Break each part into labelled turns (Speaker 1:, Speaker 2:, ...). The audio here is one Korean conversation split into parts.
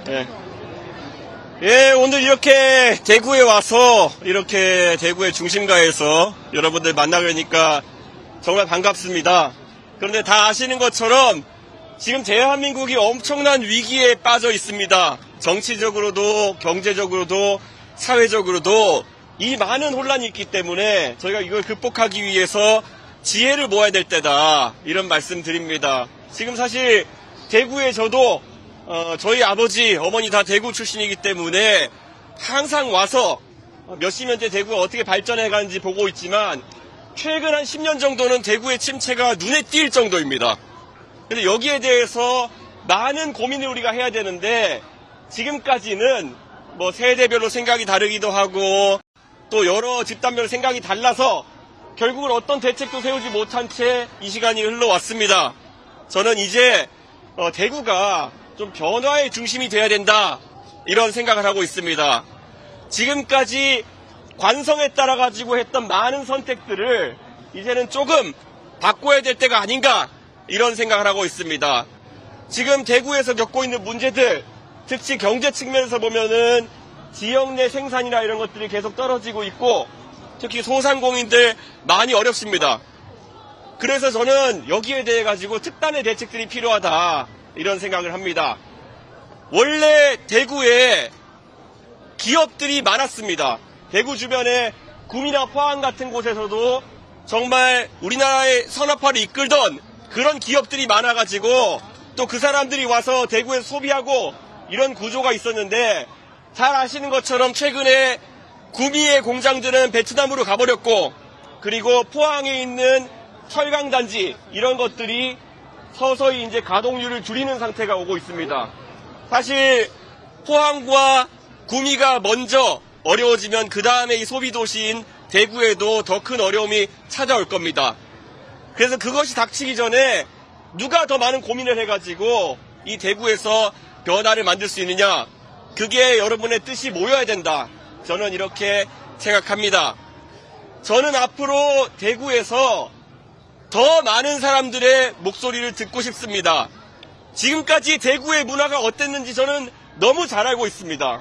Speaker 1: 예. 예, 오늘 이렇게 대구에 와서 이렇게 대구의 중심가에서 여러분들 만나게 되니까 정말 반갑습니다. 그런데 다 아시는 것처럼 지금 대한민국이 엄청난 위기에 빠져 있습니다. 정치적으로도 경제적으로도 사회적으로도 이 많은 혼란이 있기 때문에 저희가 이걸 극복하기 위해서 지혜를 모아야 될 때다, 이런 말씀 드립니다. 지금 사실 대구에 저도 저희 아버지, 어머니 다 대구 출신이기 때문에 항상 와서 몇십 년째 대구가 어떻게 발전해 가는지 보고 있지만 최근 한 10년 정도는 대구의 침체가 눈에 띌 정도입니다. 근데 여기에 대해서 많은 고민을 우리가 해야 되는데 지금까지는 뭐 세대별로 생각이 다르기도 하고 또 여러 집단별로 생각이 달라서 결국은 어떤 대책도 세우지 못한 채 이 시간이 흘러왔습니다. 저는 이제 대구가 좀 변화의 중심이 돼야 된다, 이런 생각을 하고 있습니다. 지금까지 관성에 따라 가지고 했던 많은 선택들을 이제는 조금 바꿔야 될 때가 아닌가, 이런 생각을 하고 있습니다. 지금 대구에서 겪고 있는 문제들, 특히 경제 측면에서 보면은 지역 내 생산이나 이런 것들이 계속 떨어지고 있고 특히 소상공인들 많이 어렵습니다. 그래서 저는 여기에 대해 가지고 특단의 대책들이 필요하다, 이런 생각을 합니다. 원래 대구에 기업들이 많았습니다. 대구 주변에 구미나 포항 같은 곳에서도 정말 우리나라의 산업화를 이끌던 그런 기업들이 많아가지고 또 그 사람들이 와서 대구에서 소비하고 이런 구조가 있었는데 잘 아시는 것처럼 최근에 구미의 공장들은 베트남으로 가버렸고 그리고 포항에 있는 철강단지 이런 것들이 서서히 이제 가동률을 줄이는 상태가 오고 있습니다. 사실 포항과 구미가 먼저 어려워지면 그 다음에 이 소비도시인 대구에도 더 큰 어려움이 찾아올 겁니다. 그래서 그것이 닥치기 전에 누가 더 많은 고민을 해가지고 이 대구에서 변화를 만들 수 있느냐, 그게 여러분의 뜻이 모여야 된다, 저는 이렇게 생각합니다. 저는 앞으로 대구에서 더 많은 사람들의 목소리를 듣고 싶습니다. 지금까지 대구의 문화가 어땠는지 저는 너무 잘 알고 있습니다.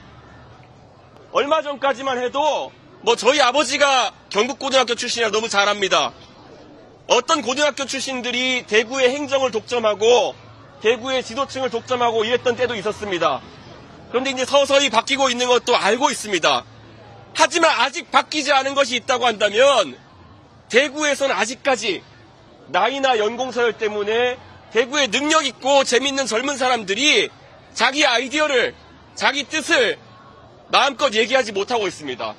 Speaker 1: 얼마 전까지만 해도 저희 아버지가 경북고등학교 출신이라 너무 잘 압니다. 어떤 고등학교 출신들이 대구의 행정을 독점하고 대구의 지도층을 독점하고 이랬던 때도 있었습니다. 그런데 이제 서서히 바뀌고 있는 것도 알고 있습니다. 하지만 아직 바뀌지 않은 것이 있다고 한다면 대구에서는 아직까지 나이나 연공서열 때문에 대구에 능력 있고 재밌는 젊은 사람들이 자기 아이디어를, 자기 뜻을 마음껏 얘기하지 못하고 있습니다.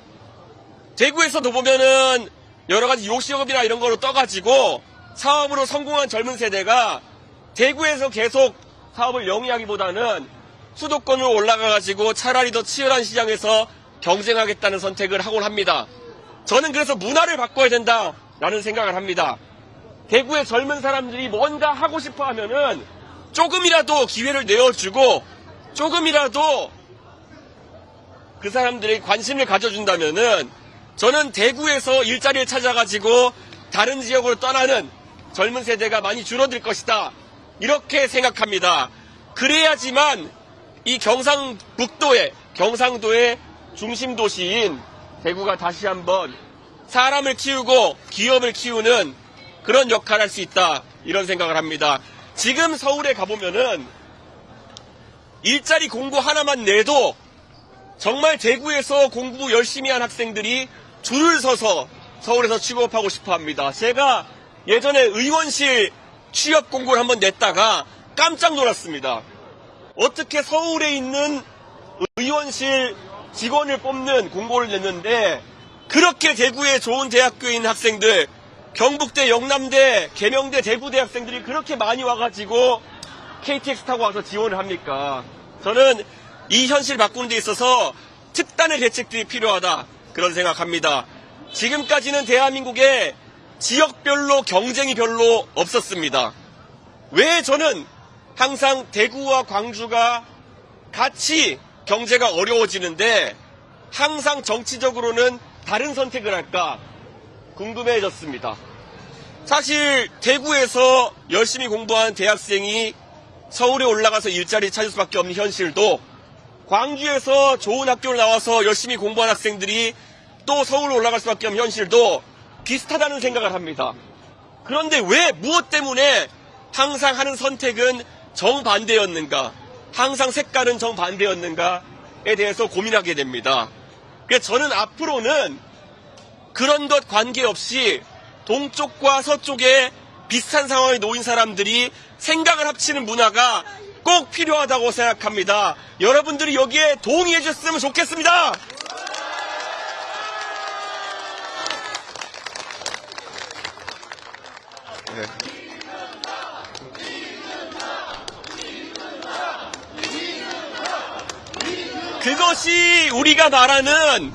Speaker 1: 대구에서도 보면은 여러 가지 요식업이나 이런 거로 떠가지고 사업으로 성공한 젊은 세대가 대구에서 계속 사업을 영위하기보다는 수도권으로 올라가가지고 차라리 더 치열한 시장에서 경쟁하겠다는 선택을 하곤 합니다. 저는 그래서 문화를 바꿔야 된다라는 생각을 합니다. 대구의 젊은 사람들이 뭔가 하고 싶어 하면은 조금이라도 기회를 내어주고 조금이라도 그 사람들에게 관심을 가져준다면은 저는 대구에서 일자리를 찾아가지고 다른 지역으로 떠나는 젊은 세대가 많이 줄어들 것이다, 이렇게 생각합니다. 그래야지만 이 경상북도의, 경상도의 중심 도시인 대구가 다시 한번 사람을 키우고 기업을 키우는 그런 역할을 할 수 있다, 이런 생각을 합니다. 지금 서울에 가보면은 일자리 공고 하나만 내도 정말 대구에서 공부 열심히 한 학생들이 줄을 서서 서울에서 취업하고 싶어 합니다. 제가 예전에 의원실 취업 공고를 한번 냈다가 깜짝 놀랐습니다. 어떻게 서울에 있는 의원실 직원을 뽑는 공고를 냈는데 그렇게 대구에 좋은 대학교에 있는 학생들, 경북대, 영남대, 계명대, 대구대 학생들이 그렇게 많이 와가지고 KTX 타고 와서 지원을 합니까? 저는 이 현실 바꾸는 데 있어서 특단의 대책들이 필요하다, 그런 생각합니다. 지금까지는 대한민국에 지역별로 경쟁이 별로 없었습니다. 왜 저는 항상 대구와 광주가 같이 경제가 어려워지는데 항상 정치적으로는 다른 선택을 할까 궁금해졌습니다. 사실 대구에서 열심히 공부한 대학생이 서울에 올라가서 일자리 찾을 수밖에 없는 현실도 광주에서 좋은 학교를 나와서 열심히 공부한 학생들이 또 서울로 올라갈 수밖에 없는 현실도 비슷하다는 생각을 합니다. 그런데 왜 무엇 때문에 항상 하는 선택은 정반대였는가, 항상 색깔은 정반대였는가에 대해서 고민하게 됩니다. 그래서 저는 앞으로는 그런 것 관계없이 동쪽과 서쪽에 비슷한 상황에 놓인 사람들이 생각을 합치는 문화가 꼭 필요하다고 생각합니다. 여러분들이 여기에 동의해 주셨으면 좋겠습니다. 네. 그것이 우리가 말하는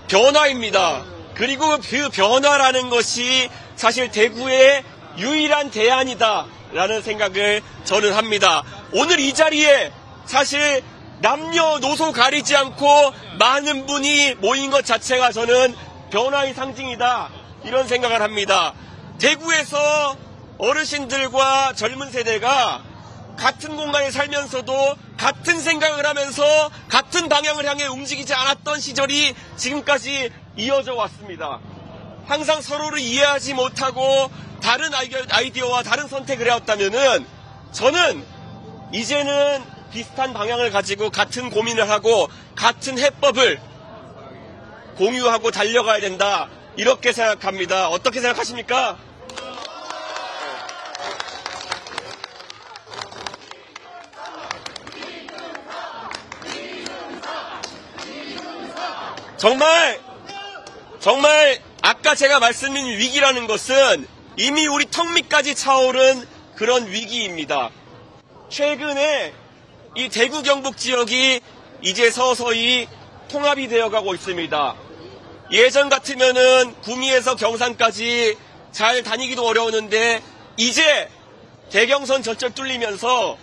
Speaker 1: 변화입니다. 그리고 그 변화라는 것이 사실 대구의 유일한 대안이다라는 생각을 저는 합니다. 오늘 이 자리에 사실 남녀노소 가리지 않고 많은 분이 모인 것 자체가 저는 변화의 상징이다, 이런 생각을 합니다. 대구에서 어르신들과 젊은 세대가 같은 공간에 살면서도 같은 생각을 하면서 같은 방향을 향해 움직이지 않았던 시절이 지금까지 이어져 왔습니다. 항상 서로를 이해하지 못하고 다른 아이디어와 다른 선택을 해왔다면은, 저는 이제는 비슷한 방향을 가지고 같은 고민을 하고 같은 해법을 공유하고 달려가야 된다, 이렇게 생각합니다. 어떻게 생각하십니까? 정말 아까 제가 말씀드린 위기라는 것은 이미 우리 턱 밑까지 차오른 그런 위기입니다. 최근에 이 대구 경북 지역이 이제 서서히 통합이 되어가고 있습니다. 예전 같으면은 구미에서 경산까지 잘 다니기도 어려웠는데, 이제 대경선 전철 뚫리면서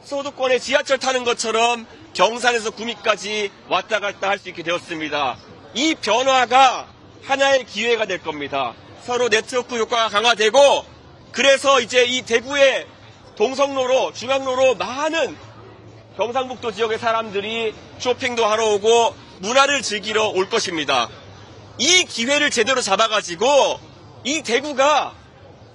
Speaker 1: 소도권에 지하철 타는 것처럼 경산에서 구미까지 왔다 갔다 할 수 있게 되었습니다. 이 변화가 하나의 기회가 될 겁니다. 서로 네트워크 효과가 강화되고, 그래서 이제 이 대구의 동성로로, 중앙로로 많은 경상북도 지역의 사람들이 쇼핑도 하러 오고 문화를 즐기러 올 것입니다. 이 기회를 제대로 잡아가지고 이 대구가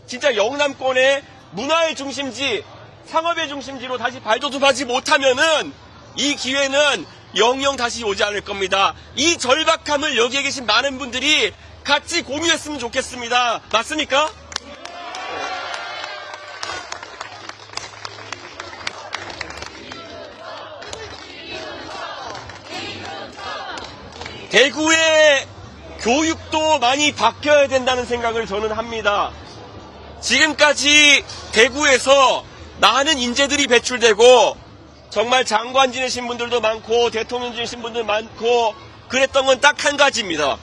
Speaker 1: 진짜 영남권의 문화의 중심지, 상업의 중심지로 다시 발돋움하지 못하면은 이 기회는 영영 다시 오지 않을 겁니다. 이 절박함을 여기에 계신 많은 분들이 같이 공유했으면 좋겠습니다. 맞습니까? 대구의 교육도 많이 바뀌어야 된다는 생각을 저는 합니다. 지금까지 대구에서 많은 인재들이 배출되고 정말 장관 지내신 분들도 많고 대통령 지내신 분들 많고 그랬던 건 딱 한 가지입니다.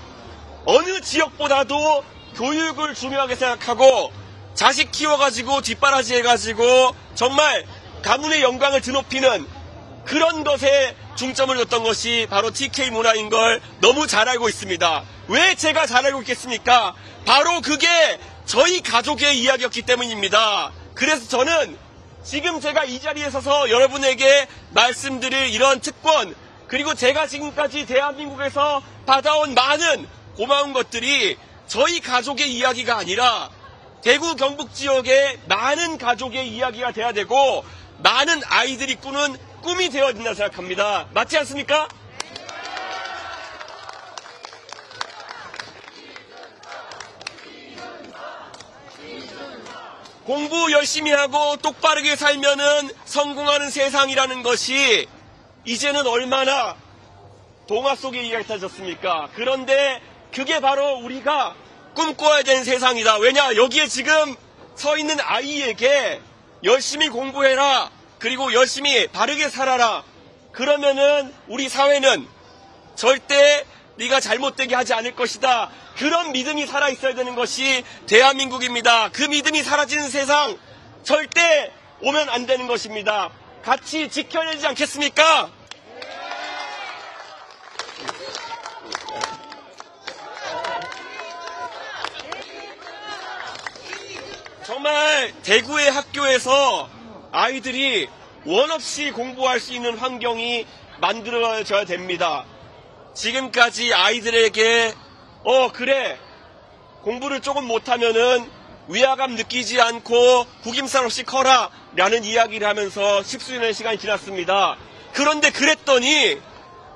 Speaker 1: 어느 지역보다도 교육을 중요하게 생각하고 자식 키워가지고 뒷바라지 해가지고 정말 가문의 영광을 드높이는 그런 것에 중점을 뒀던 것이 바로 TK 문화인 걸 너무 잘 알고 있습니다. 왜 제가 잘 알고 있겠습니까? 바로 그게 저희 가족의 이야기였기 때문입니다. 그래서 저는 지금 제가 이 자리에 서서 여러분에게 말씀드릴 이런 특권, 그리고 제가 지금까지 대한민국에서 받아온 많은 고마운 것들이 저희 가족의 이야기가 아니라 대구 경북 지역의 많은 가족의 이야기가 돼야 되고 많은 아이들이 꾸는 꿈이 되어야 된다고 생각합니다. 맞지 않습니까? 공부 열심히 하고 똑바르게 살면은 성공하는 세상이라는 것이 이제는 얼마나 동화 속의 이야기 같아졌습니까? 그런데 그게 바로 우리가 꿈꿔야 되는 세상이다. 왜냐? 여기에 지금 서 있는 아이에게 열심히 공부해라, 그리고 열심히 바르게 살아라, 그러면은 우리 사회는 절대 네가 잘못되게 하지 않을 것이다. 그런 믿음이 살아있어야 되는 것이 대한민국입니다. 그 믿음이 사라지는 세상 절대 오면 안 되는 것입니다. 같이 지켜야 되지 않겠습니까? 정말 대구의 학교에서 아이들이 원 없이 공부할 수 있는 환경이 만들어져야 됩니다. 지금까지 아이들에게 그래 공부를 조금 못하면은 위화감 느끼지 않고 구김살 없이 커라 라는 이야기를 하면서 십수년의 시간이 지났습니다. 그런데 그랬더니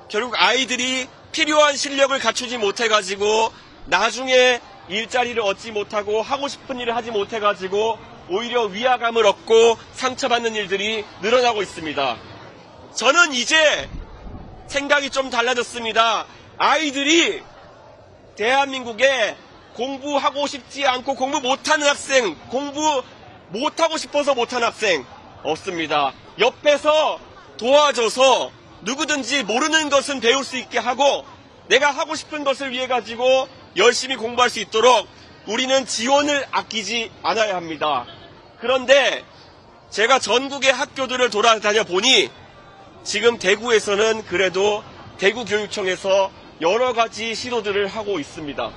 Speaker 1: 결국 아이들이 필요한 실력을 갖추지 못해가지고 나중에 일자리를 얻지 못하고 하고 싶은 일을 하지 못해가지고 오히려 위화감을 얻고 상처받는 일들이 늘어나고 있습니다. 저는 이제 생각이 좀 달라졌습니다. 아이들이 대한민국에 공부하고 싶지 않고 공부 못하는 학생, 공부 못하고 싶어서 못하는 학생 없습니다. 옆에서 도와줘서 누구든지 모르는 것은 배울 수 있게 하고 내가 하고 싶은 것을 위해 가지고 열심히 공부할 수 있도록 우리는 지원을 아끼지 않아야 합니다. 그런데 제가 전국의 학교들을 돌아다녀 보니 지금 대구에서는 그래도 대구교육청에서 여러 가지 시도들을 하고 있습니다.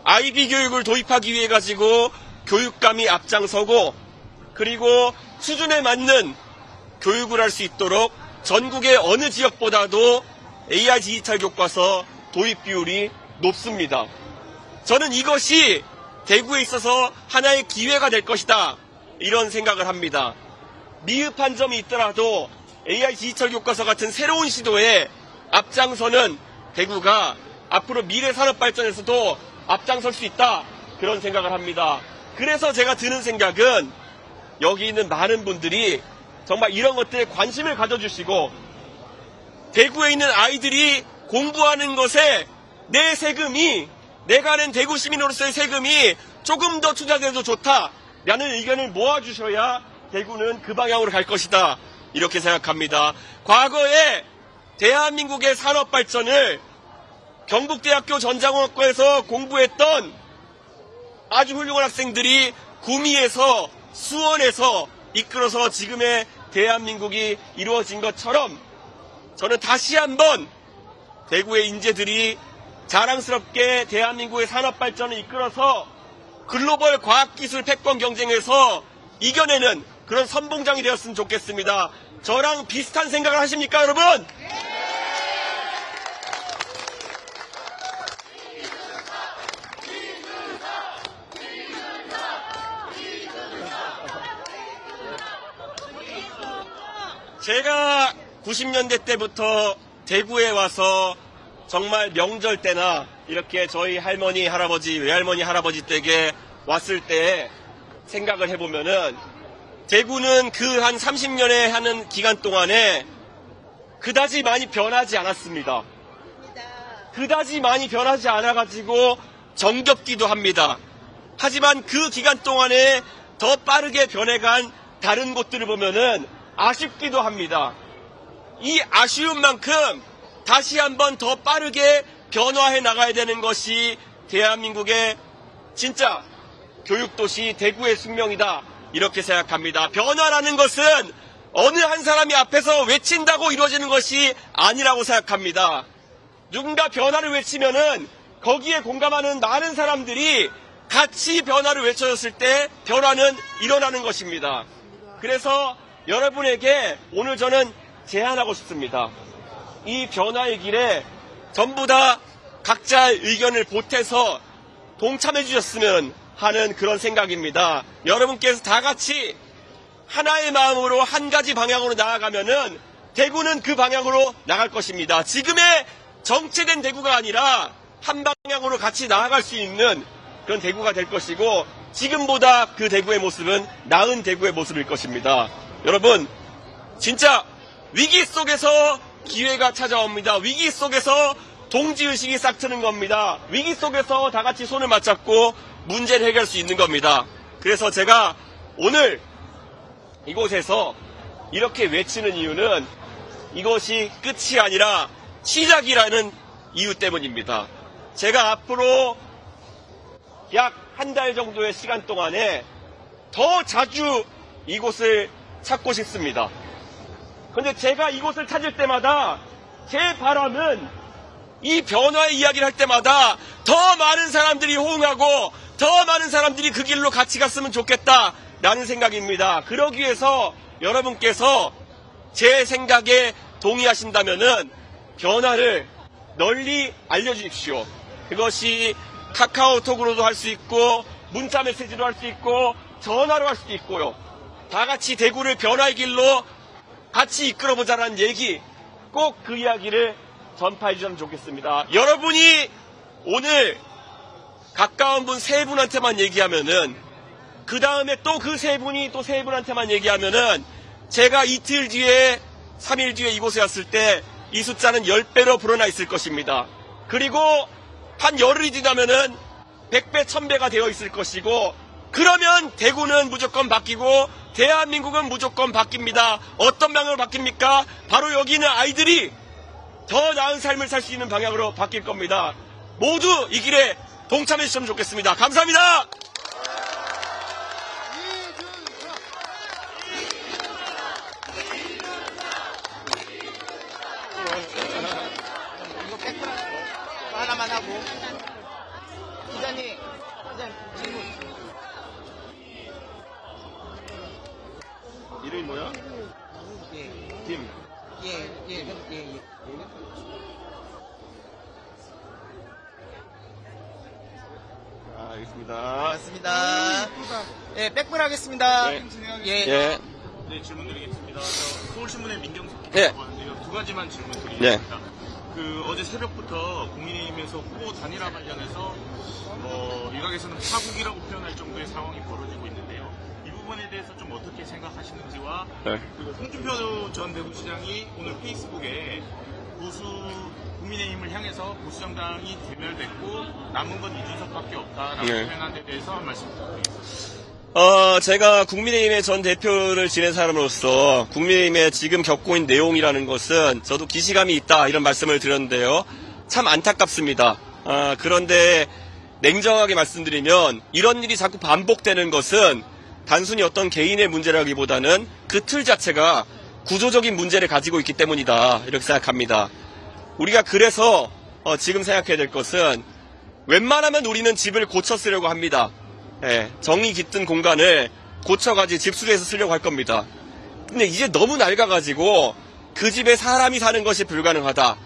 Speaker 1: IB 교육을 도입하기 위해 가지고 교육감이 앞장서고 그리고 수준에 맞는 교육을 할 수 있도록 전국의 어느 지역보다도 AI 디지털 교과서 도입 비율이 높습니다. 저는 이것이 대구에 있어서 하나의 기회가 될 것이다 이런 생각을 합니다. 미흡한 점이 있더라도 AI 디지털 교과서 같은 새로운 시도에 앞장서는 대구가 앞으로 미래 산업 발전에서도 앞장설 수 있다 그런 생각을 합니다. 그래서 제가 드는 생각은 여기 있는 많은 분들이 정말 이런 것들에 관심을 가져주시고 대구에 있는 아이들이 공부하는 것에 내 세금이 내가 낸 대구 시민으로서의 세금이 조금 더 투자돼도 좋다라는 의견을 모아주셔야 대구는 그 방향으로 갈 것이다 이렇게 생각합니다. 과거에 대한민국의 산업 발전을 경북대학교 전자공학과에서 공부했던 아주 훌륭한 학생들이 구미에서 수원에서 이끌어서 지금의 대한민국이 이루어진 것처럼 저는 다시 한번 대구의 인재들이 자랑스럽게 대한민국의 산업 발전을 이끌어서 글로벌 과학기술 패권 경쟁에서 이겨내는 그런 선봉장이 되었으면 좋겠습니다. 저랑 비슷한 생각을 하십니까, 여러분? 제가 90년대 때부터 대구에 와서 정말 명절 때나 이렇게 저희 할머니, 할아버지, 외할머니, 할아버지 댁에 왔을 때 생각을 해보면은 대구는 그 한 30년에 하는 기간 동안에 그다지 많이 변하지 않았습니다. 그다지 많이 변하지 않아가지고 정겹기도 합니다. 하지만 그 기간 동안에 더 빠르게 변해간 다른 곳들을 보면은 아쉽기도 합니다. 이 아쉬운 만큼 다시 한번 더 빠르게 변화해 나가야 되는 것이 대한민국의 진짜 교육도시 대구의 숙명이다 이렇게 생각합니다. 변화라는 것은 어느 한 사람이 앞에서 외친다고 이루어지는 것이 아니라고 생각합니다. 누군가 변화를 외치면은 거기에 공감하는 많은 사람들이 같이 변화를 외쳐줬을 때 변화는 일어나는 것입니다. 그래서 여러분에게 오늘 저는 제안하고 싶습니다. 이 변화의 길에 전부 다 각자의 의견을 보태서 동참해 주셨으면 하는 그런 생각입니다. 여러분께서 다 같이 하나의 마음으로 한 가지 방향으로 나아가면은 대구는 그 방향으로 나갈 것입니다. 지금의 정체된 대구가 아니라 한 방향으로 같이 나아갈 수 있는 그런 대구가 될 것이고 지금보다 그 대구의 모습은 나은 대구의 모습일 것입니다. 여러분 진짜 위기 속에서 기회가 찾아옵니다. 위기 속에서 동지의식이 싹 트는 겁니다. 위기 속에서 다 같이 손을 맞잡고 문제를 해결할 수 있는 겁니다. 그래서 제가 오늘 이곳에서 이렇게 외치는 이유는 이것이 끝이 아니라 시작이라는 이유 때문입니다. 제가 앞으로 약 한 달 정도의 시간 동안에 더 자주 이곳을 찾고 싶습니다. 근데 제가 이곳을 찾을 때마다 제 바람은 이 변화의 이야기를 할 때마다 더 많은 사람들이 호응하고 더 많은 사람들이 그 길로 같이 갔으면 좋겠다라는 생각입니다. 그러기 위해서 여러분께서 제 생각에 동의하신다면은 변화를 널리 알려주십시오. 그것이 카카오톡으로도 할 수 있고 문자 메시지로 할 수 있고 전화로 할 수도 있고요. 다 같이 대구를 변화의 길로 같이 이끌어보자라는 얘기, 꼭 그 이야기를 전파해 주시면 좋겠습니다. 여러분이 오늘 가까운 분 세 분한테만 얘기하면은 그 다음에 또 그 세 분이 또 세 분한테만 얘기하면은 제가 이틀 뒤에 3일 뒤에 이곳에 왔을 때 이 숫자는 10배로 불어나 있을 것입니다. 그리고 한 열흘이 지나면은 100배, 1000배가 되어 있을 것이고, 그러면 대구는 무조건 바뀌고 대한민국은 무조건 바뀝니다. 어떤 방향으로 바뀝니까? 바로 여기 있는 아이들이 더 나은 삶을 살 수 있는 방향으로 바뀔 겁니다. 모두 이 길에 동참해 주시면 좋겠습니다. 감사합니다.
Speaker 2: 이거 팩트 하나만 하고. 기자님 질문.
Speaker 1: 이름이 뭐야?
Speaker 2: 예,
Speaker 1: 김.
Speaker 2: 예.
Speaker 1: 알겠습니다.
Speaker 2: 맞습니다. 예, 백불 하겠습니다.
Speaker 1: 네.
Speaker 2: 예.
Speaker 1: 예.
Speaker 3: 네, 질문 드리겠습니다. 서울신문의 민경석
Speaker 1: 네.
Speaker 3: 기자라고 하는데요. 두 가지만 질문 드리겠습니다.
Speaker 1: 네.
Speaker 3: 어제 새벽부터 국민의힘에서 후보 단일화 관련해서 일각에서는 파국이라고 표현할 정도의 상황이 벌어지고 있는데요. 이 부분에 대해서 좀 어떻게 생각하시는지와
Speaker 1: 네.
Speaker 3: 그리고 홍준표 전 대구시장이 오늘 페이스북에 국민의힘을 향해서 보수정당이 대멸됐고 남은 건 이준석밖에 없다라고
Speaker 1: 네.
Speaker 3: 표현한 데 대해서 한 말씀 부탁드리겠습니다.
Speaker 1: 제가 국민의힘의 전 대표를 지낸 사람으로서 국민의힘의 지금 겪고 있는 내용이라는 것은 저도 기시감이 있다 이런 말씀을 드렸는데요. 참 안타깝습니다. 그런데 냉정하게 말씀드리면 이런 일이 자꾸 반복되는 것은 단순히 어떤 개인의 문제라기보다는 그 틀 자체가 구조적인 문제를 가지고 있기 때문이다 이렇게 생각합니다. 우리가 그래서 지금 생각해야 될 것은 웬만하면 우리는 집을 고쳐 쓰려고 합니다. 예, 정이 깃든 공간을 고쳐가지고 집수리해서 쓰려고 할 겁니다. 근데 이제 너무 낡아가지고 그 집에 사람이 사는 것이 불가능하다.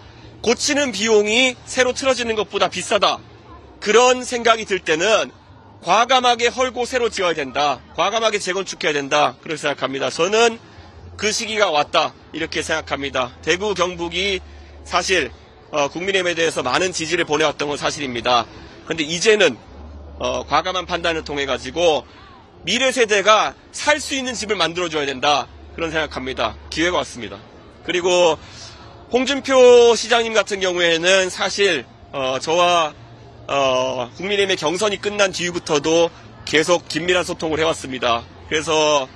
Speaker 1: 고치는 비용이 새로 틀어지는 것보다 비싸다. 그런 생각이 들 때는 과감하게 헐고 새로 지어야 된다. 과감하게 재건축해야 된다. 그렇게 생각합니다. 저는 그 시기가 왔다. 이렇게 생각합니다. 대구, 경북이 사실 국민의힘에 대해서 많은 지지를 보내왔던 건 사실입니다. 그런데 이제는 과감한 판단을 통해 가지고 미래 세대가 살 수 있는 집을 만들어줘야 된다. 그런 생각합니다. 기회가 왔습니다. 그리고 홍준표 시장님 같은 경우에는 사실 저와 국민의힘의 경선이 끝난 뒤부터도 계속 긴밀한 소통을 해왔습니다. 그래서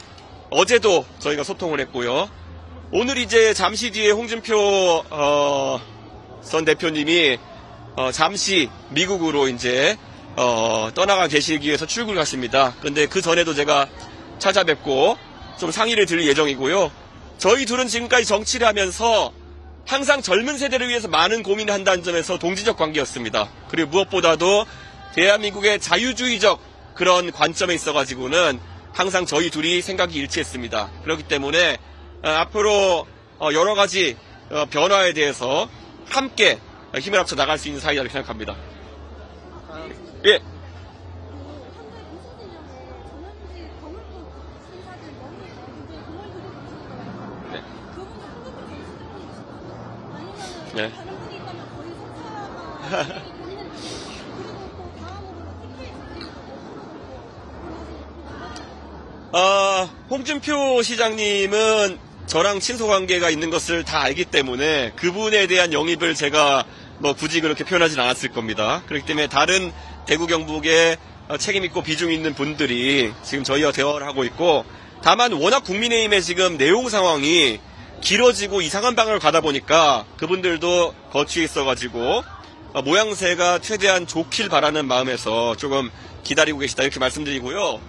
Speaker 1: 어제도 저희가 소통을 했고요. 오늘 이제 잠시 뒤에 홍준표 전 대표님이 잠시 미국으로 이제 떠나가 계시기 위해서 출국을 갔습니다. 그런데 그 전에도 제가 찾아뵙고 좀 상의를 드릴 예정이고요. 저희 둘은 지금까지 정치를 하면서 항상 젊은 세대를 위해서 많은 고민을 한다는 점에서 동지적 관계였습니다. 그리고 무엇보다도 대한민국의 자유주의적 그런 관점에 있어가지고는 항상 저희 둘이 생각이 일치했습니다. 그렇기 때문에 앞으로 여러 가지 변화에 대해서 함께 힘을 합쳐 나갈 수 있는 사이라고 생각합니다. 예. 네. 홍준표 시장님은 저랑 친소 관계가 있는 것을 다 알기 때문에 그분에 대한 영입을 제가 굳이 그렇게 표현하진 않았을 겁니다. 그렇기 때문에 다른 대구 경북에 책임있고 비중 있는 분들이 지금 저희와 대화를 하고 있고, 다만 워낙 국민의힘의 지금 내용 상황이 길어지고 이상한 방향을 가다 보니까 그분들도 거취에 있어가지고 모양새가 최대한 좋길 바라는 마음에서 조금 기다리고 계시다 이렇게 말씀드리고요.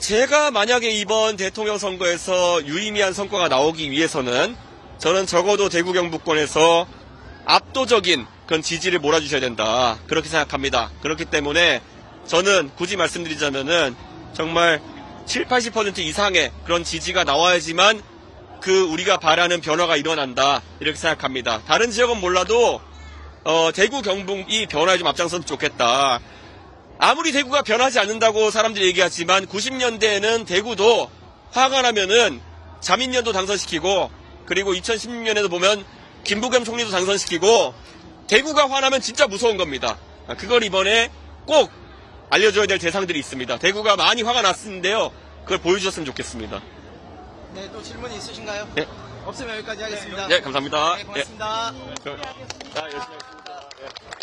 Speaker 1: 제가 만약에 이번 대통령 선거에서 유의미한 성과가 나오기 위해서는 저는 적어도 대구 경북권에서 압도적인 그런 지지를 몰아주셔야 된다 그렇게 생각합니다. 그렇기 때문에 저는 굳이 말씀드리자면은 정말 7, 80% 이상의 그런 지지가 나와야지만 그 우리가 바라는 변화가 일어난다 이렇게 생각합니다. 다른 지역은 몰라도 대구 경북이 변화에 좀 앞장서면 좋겠다. 아무리 대구가 변하지 않는다고 사람들이 얘기하지만 90년대에는 대구도 화가 나면은 자민련도 당선시키고 그리고 2016년에도 보면 김부겸 총리도 당선시키고 대구가 화나면 진짜 무서운 겁니다. 그걸 이번에 꼭 알려줘야 될 대상들이 있습니다. 대구가 많이 화가 났는데요. 그걸 보여주셨으면 좋겠습니다.
Speaker 2: 네, 또 질문이 있으신가요?
Speaker 1: 네.
Speaker 2: 없으면 여기까지 하겠습니다.
Speaker 1: 네, 감사합니다.
Speaker 2: 네, 고맙습니다.
Speaker 1: 자, 열심히 하겠습니다. 네.